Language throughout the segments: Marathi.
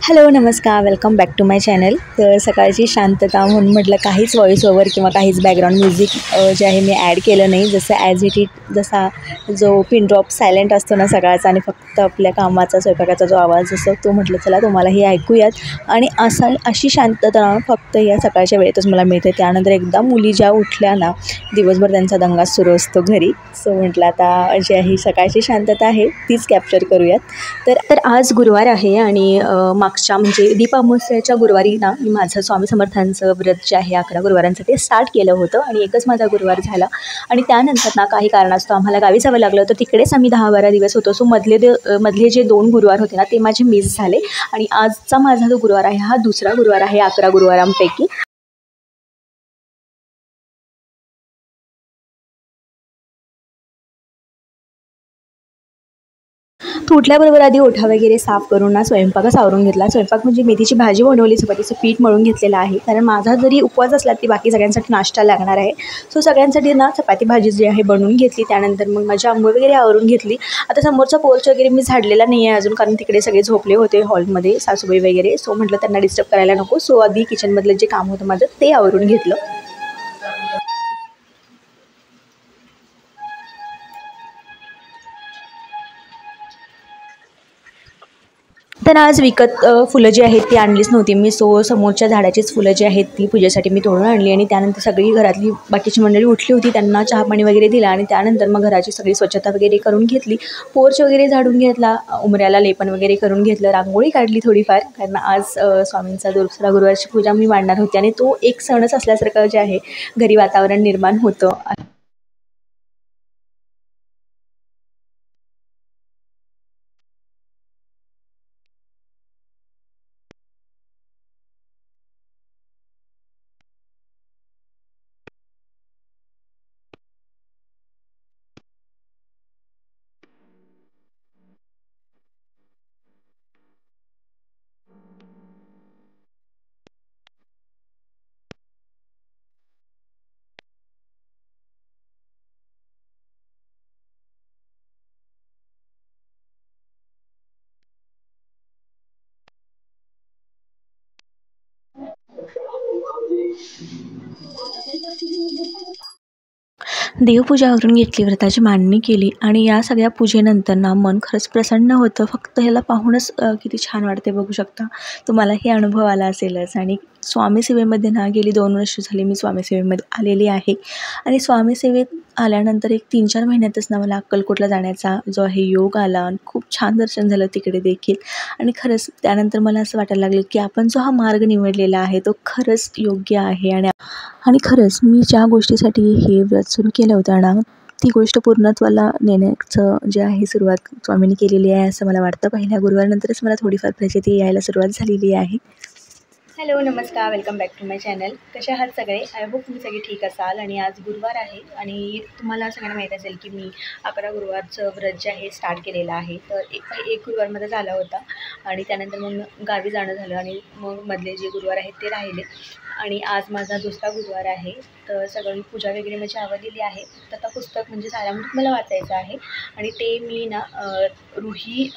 हॅलो नमस्कार welcome back to my channel. तर सकाळची शांतता म्हणून म्हटलं काहीच व्हॉइस ओव्हर किंवा काहीच बॅकग्राऊंड म्युझिक जे आहे मी ॲड केलं नाही. जसं ॲज इट इट जसा जो पिन ड्रॉप सायलेंट असतो ना सकाळचा आणि फक्त आपल्या कामाचा स्वयंपाकाचा जो आवाज असतो तो म्हटलं चला तुम्हालाही ऐकूयात. आणि अशी शांतता फक्त या सकाळच्या वेळेतच मला मिळते. त्यानंतर एकदा मुली ज्या उठल्या ना दिवसभर त्यांचा दंगा सुरू असतो घरी. सो म्हटलं आता जी आहे सकाळची शांतता आहे तीच कॅप्चर करूयात. तर आज गुरुवार आहे आणि मागच्या म्हणजे दीप अमावस्येच्या गुरुवारी ना मी माझं स्वामी समर्थांचं व्रत जे आहे 11 गुरुवारांचं ते स्टार्ट केलं होतं आणि एकच माझा गुरुवार झाला. आणि त्यानंतर ना काही कारणास्तव आम्हाला गावी जावं लागलं. तर तिकडेच आम्ही 10-12 दिवस होतो. सो मधले जे 2 गुरुवार होते ना ते माझे मिस झाले. आणि आजचा माझा जो गुरुवार आहे हा दुसरा गुरुवार आहे 11 गुरुवारांपैकी. तो उठल्याबरोबर आधी ओठा वगैरे साफ करून ना स्वयंपाकच आवरून घेतला. स्वयंपाक म्हणजे मेथीची भाजी बनवली, चपातीचं पीठ मळून घेतलेलं आहे. कारण माझा जरी उपवास असला ती बाकी सगळ्यांसाठी नाश्ता लागणार आहे. सो सगळ्यांसाठी ना चपाती भाजी जी आहे बनवून घेतली. त्यानंतर मग माझी अंघोळ वगैरे आवरून घेतली. आता समोरचा पोर्च वगैरे मी झाडलेला नाही आहे अजून, कारण तिकडे सगळे झोपले होते हॉलमध्ये सासूबाई वगैरे. सो म्हटलं त्यांना डिस्टर्ब करायला नको. सो आधी किचनमधलं जे काम होतं माझं ते आवरून घेतलं. तर आज विकत फुलं जी आहेत ती आणलीच नव्हती मी. सो समोरच्या झाडाचीच फुलं जी आहेत ती पूजेसाठी मी तोडून आणली. आणि त्यानंतर सगळी घरातली बाकीची मंडळी उठली होती, त्यांना चहा पाणी वगैरे दिला. आणि त्यानंतर मग घराची सगळी स्वच्छता वगैरे करून घेतली. पोर्च वगैरे झाडून घेतला, उंबऱ्याला लेपन वगैरे करून घेतलं, रांगोळी काढली थोडीफार. कारण आज स्वामींचा दुसरा गुरुवारची पूजा मी मांडणार होती आणि तो एक सणच असल्यासारखं जे आहे घरी वातावरण निर्माण होतं. देवपूजा करून घेतली, व्रताची मांडणी केली. आणि या सगळ्या पूजेनंतर ना मन खरंच प्रसन्न होतं. फक्त ह्याला पाहूनच किती छान वाटते बघू शकता. तुम्हालाही अनुभव आला असेलच. आणि स्वामी सेवेमध्ये ना गेली 2 वर्ष झाली मी स्वामी सेवेमध्ये आलेली आहे. आणि स्वामी सेवेत आल्यानंतर एक 3-4 महिन्यातच ना मला अक्कलकोटला जाण्याचा जो आहे योग आला. आणि खूप छान दर्शन झालं तिकडे देखील. आणि खरंच त्यानंतर मला असं वाटायला लागलं की आपण जो हा मार्ग निवडलेला आहे तो खरंच योग्य आहे. आणि खरंच मी ज्या गोष्टीसाठी हे व्रत सुरू केलं होतं ना ती गोष्ट पूर्णत्वाला नेण्याचं जे आहे सुरुवात स्वामींनी केलेली आहे असं मला वाटतं. पहिल्या गुरुवारनंतरच मला थोडीफार प्रचिती यायला सुरुवात झालेली आहे. हॅलो नमस्कार welcome back to my channel. कसे आहात सगळे? आय होप तुम्ही सगळे ठीक असाल. आणि आज गुरुवार आहे आणि तुम्हाला सगळ्यांना माहीत असेल की मी 11 गुरुवारचं व्रत जे आहे स्टार्ट केलेलं आहे. तर एक गुरुवार माझा झाला होता आणि त्यानंतर मग गावी जाणं झालं आणि मग मधले जे गुरुवार आहेत ते राहिले. आणि आज माझा दुसरा गुरुवार आहे. तर सगळी पूजा वगैरे माझी आवडलेली आहे. तर आता पुस्तक म्हणजे सारामृत मला वाचायचं आहे आणि ते मी ना रुही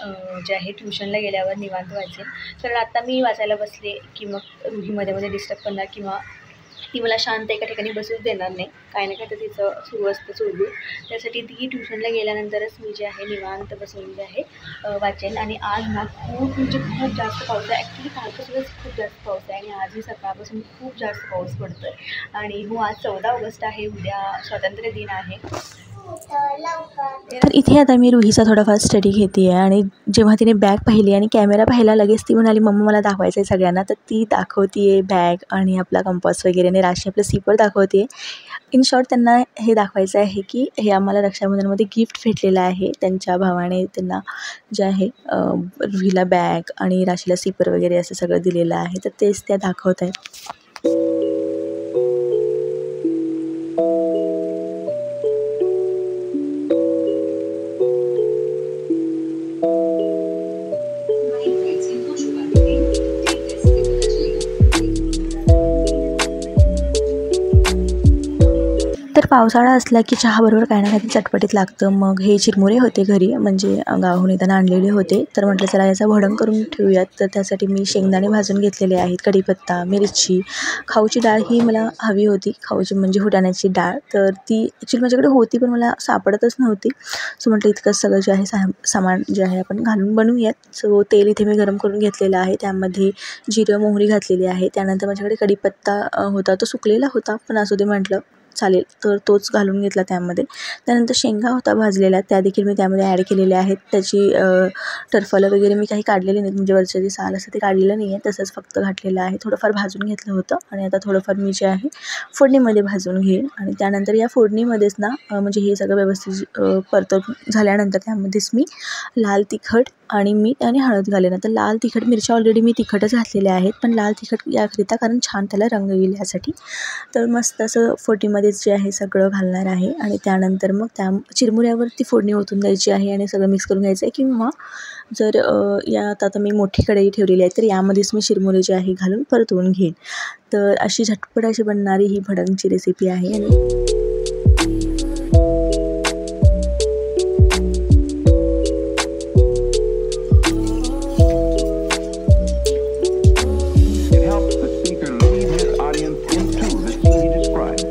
जे आहे ट्युशनला गेल्यावर निवांत वाचेन. कारण आता मी वाचायला बसले की मग रुही मध्ये डिस्टर्ब करणार किंवा ती मला शांत एका ठिकाणी बसूच देणार नाही. काही ना काही तर तिचं सुरू असतं चुळबुळ. त्यासाठी ती ट्युशनला गेल्यानंतरच मी जे आहे निवांत बसून जे आहे वाचेन. आणि आज ना खूप म्हणजे खूप जास्त पाऊस आहे. ॲक्च्युली कालपासूनच खूप जास्त पाऊस आहे आणि आजही सकाळपासून खूप जास्त पाऊस पडतो आहे. आणि हो आज 14 ऑगस्ट आहे, उद्या स्वातंत्र्य दिन आहे. तर इथे आता मी रुहीचा थोडाफार स्टडी घेते आहे. आणि जेव्हा तिने बॅग पाहिली आणि कॅमेरा पाहिला लगेच ती म्हणाली मम्मा मला दाखवायचं आहे सगळ्यांना. तर ती दाखवते आहे बॅग आणि आपला कंपास वगैरे आणि राशी आपलं स्लीपर दाखवते आहे. इन शॉर्ट त्यांना हे दाखवायचं आहे की हे आम्हाला रक्षाबंधनमध्ये गिफ्ट भेटलेलं आहे. त्यांच्या भावाने त्यांना जे आहे रुहीला बॅग आणि राशीला स्लीपर वगैरे असं सगळं दिलेलं आहे. तर तेच त्या दाखवत आहेत. तर पावसाळा असला की चहाबरोबर काही ना काही चटपटीत लागतं. मग हे चिरमुरे होते घरी, म्हणजे गावाहून येताना आणलेले होते. तर म्हटलं चला याचा भडंग करून ठेवूयात. तर त्यासाठी मी शेंगदाणे भाजून घेतलेले आहेत, कढीपत्ता, मिरची, खाऊची डाळ ही मला हवी होती. खाऊची म्हणजे फुटाण्याची डाळ, तर ती ॲक्च्युली माझ्याकडे होती पण मला सापडतच नव्हती. सो म्हटलं इतकंच सगळं जे आहे सामान जे आहे आपण घालून बनवूयात. सो तेल इथे मी गरम करून घेतलेलं आहे, त्यामध्ये जिरं मोहरी घातलेली आहे. त्यानंतर माझ्याकडे कढीपत्ता होता, तो सुकलेला होता पण असू दे म्हटलं चालेल, तर तोच घालून घेतला त्यामध्ये. त्यानंतर शेंगा होता भाजलेल्या, त्या देखील मी त्यामध्ये ॲड केलेल्या आहेत. त्याची टरफलं वगैरे मी काही काढलेली नाहीत, म्हणजे वरचं जे साल असतं ते काढलेलं नाही आहे, तसंच फक्त घातलेलं आहे. थोडंफार भाजून घेतलं होतं आणि आता थोडंफार मी जे आहे फोडणीमध्ये भाजून घेईन. आणि त्यानंतर या फोडणीमध्येच ना म्हणजे हे सगळं व्यवस्थित परतून झाल्यानंतर त्यामध्येच मी लाल तिखट आणि मीठ आणि हळद घालेन. तर लाल तिखट मिरच्या ऑलरेडी मी तिखटच घातलेल्या आहेत, पण लाल तिखट याकरिता कारण छान त्याला रंग येईल यासाठी. तर मस्त असं फोडणीमध्येच जे आहे सगळं घालणार आहे आणि त्यानंतर मग त्या चिरमुऱ्यावरती फोडणी ओतून द्यायची आहे आणि सगळं मिक्स करून घ्यायचं आहे. किंवा जर यात आता मी मोठी कढई ठेवलेली आहे तर यामध्येच मी चिरमुरे जे आहे घालून परतवून घेईन. तर अशी झटपट अशी बनणारी ही भडंगची रेसिपी आहे. आणि It helps the speaker lead his audience into the scene he describes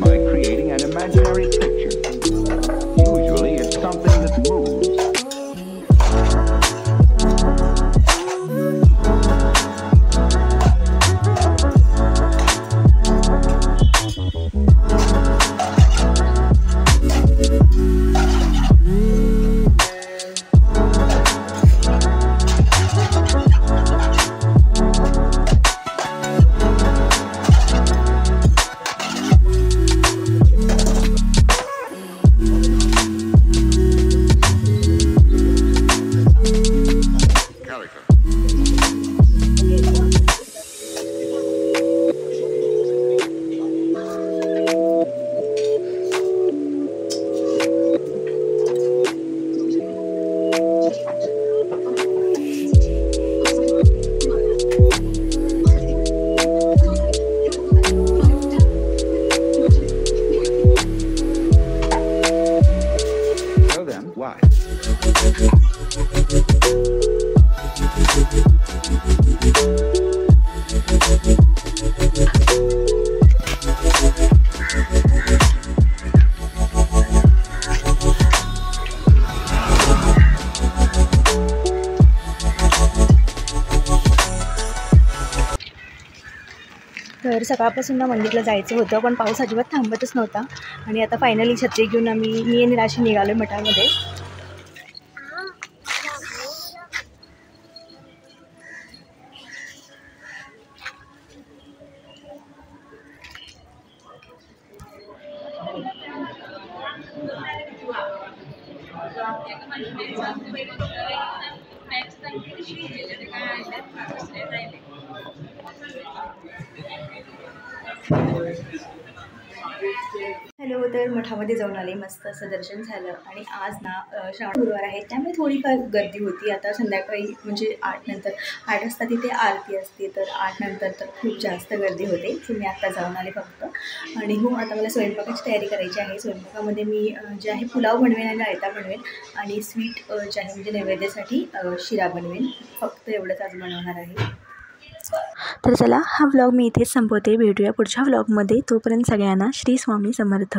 by creating an imaginary picture. Usually it's something that moves. So then, why? तर सकाळपासून ना मंदिरला जायचं होतं, पण पाऊस अजिबात थांबतच नव्हता. आणि आता फायनली छत्री घेऊन मी आणि राशी निघालो मठामध्ये. हॅलो, तर मठामध्ये जाऊन आले, मस्त असं दर्शन झालं. आणि आज ना श्रावण गुरुवार आहे, त्यामुळे थोडीफार गर्दी होती. आता संध्याकाळी म्हणजे 8 वाजता तिथे आरती असते, तर 8 नंतर तर खूप जास्त गर्दी होते. सो मी आत्ता जाऊन आले फक्त. आणि हो, आता मला स्वयंपाकाची तयारी करायची आहे. स्वयंपाकामध्ये मी जे आहे पुलाव बनवेन आणि रायता बनवेन आणि स्वीट जे आहे म्हणजे नैवेद्यासाठी शिरा बनवेन. फक्त एवढंच आज बनवणार आहे. तर चला, हा व्लॉग मी इथेच संपवते. भेटूया पुढच्या व्लॉगमध्ये. तोपर्यंत सगळ्यांना श्री स्वामी समर्थ.